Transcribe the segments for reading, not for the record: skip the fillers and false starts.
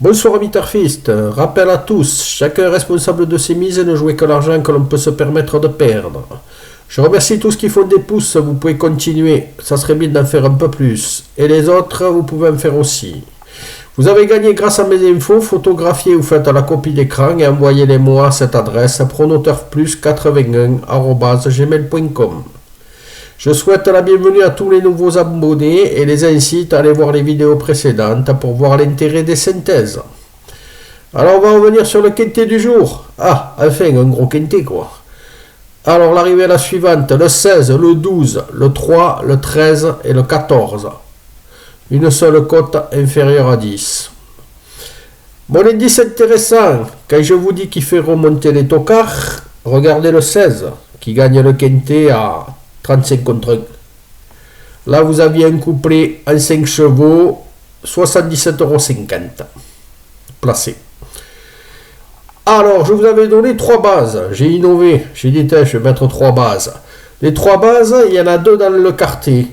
Bonsoir amis turfistes, rappel à tous, chacun est responsable de ses mises et ne jouez que l'argent que l'on peut se permettre de perdre. Je remercie tous qui font des pouces, vous pouvez continuer, ça serait bien d'en faire un peu plus. Et les autres, vous pouvez en faire aussi. Vous avez gagné grâce à mes infos, photographiez ou faites la copie d'écran et envoyez-les-moi à cette adresse pronoturfplus81@gmail.com. Je souhaite la bienvenue à tous les nouveaux abonnés et les incite à aller voir les vidéos précédentes pour voir l'intérêt des synthèses. Alors on va revenir sur le quintet du jour. Ah, enfin un gros quintet quoi. Alors l'arrivée est la suivante, le 16, le 12, le 3, le 13 et le 14. Une seule cote inférieure à 10. Mon indice intéressant, quand je vous dis qu'il fait remonter les tocards, regardez le 16 qui gagne le quintet à 35 contre 1. Là, vous aviez un couplet en 5 chevaux, 77,50 € placé. Alors, je vous avais donné 3 bases. J'ai innové. J'ai dit, je vais mettre 3 bases. Les 3 bases, il y en a 2 dans le quartier.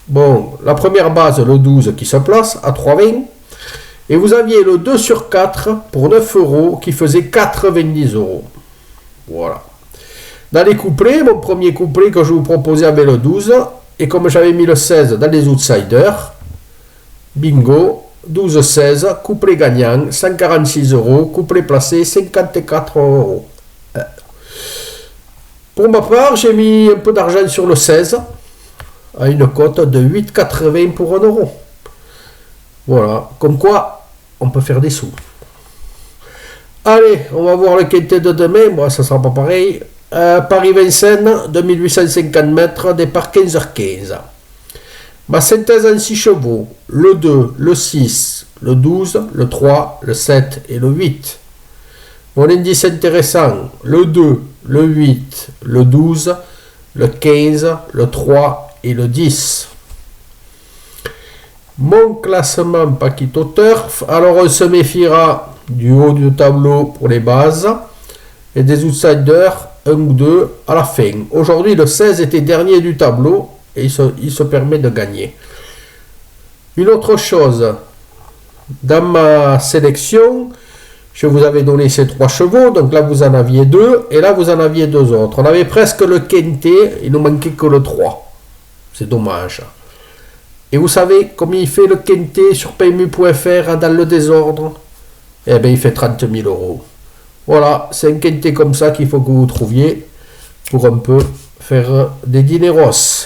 Bon, la première base, le 12, qui se place à 3,20. Et vous aviez le 2 sur 4 pour 9 € qui faisait 90 €. Voilà. Dans les couplets, mon premier couplet que je vous proposais avait le 12, et comme j'avais mis le 16 dans les outsiders, bingo, 12-16, couplet gagnant, 146 €, couplet placé, 54 €. Pour ma part, j'ai mis un peu d'argent sur le 16, à une cote de 8,80 € pour 1 €. Voilà, comme quoi, on peut faire des sous. Allez, on va voir le quintet de demain, moi ça sera pas pareil. Paris-Vincennes, 2850 mètres, départ 15h15. Ma synthèse en 6 chevaux, le 2, le 6, le 12, le 3, le 7 et le 8. Mon indice intéressant, le 2, le 8, le 12, le 15, le 3 et le 10. Mon classement Paquito Turf, alors on se méfiera du haut du tableau pour les bases et des outsiders 1 ou 2 à la fin. Aujourd'hui, le 16 était dernier du tableau et il se permet de gagner. Une autre chose, dans ma sélection, je vous avais donné ces 3 chevaux, donc là vous en aviez 2 et là vous en aviez 2 autres. On avait presque le quintet, il nous manquait que le 3. C'est dommage. Et vous savez combien il fait le quintet sur PMU.fr dans le désordre? Eh bien, il fait 30 000 €. Voilà, c'est un quintet comme ça qu'il faut que vous trouviez pour un peu faire des dineros.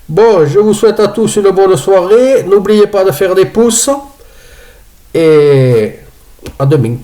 Bon, je vous souhaite à tous une bonne soirée. N'oubliez pas de faire des pouces. Et à demain.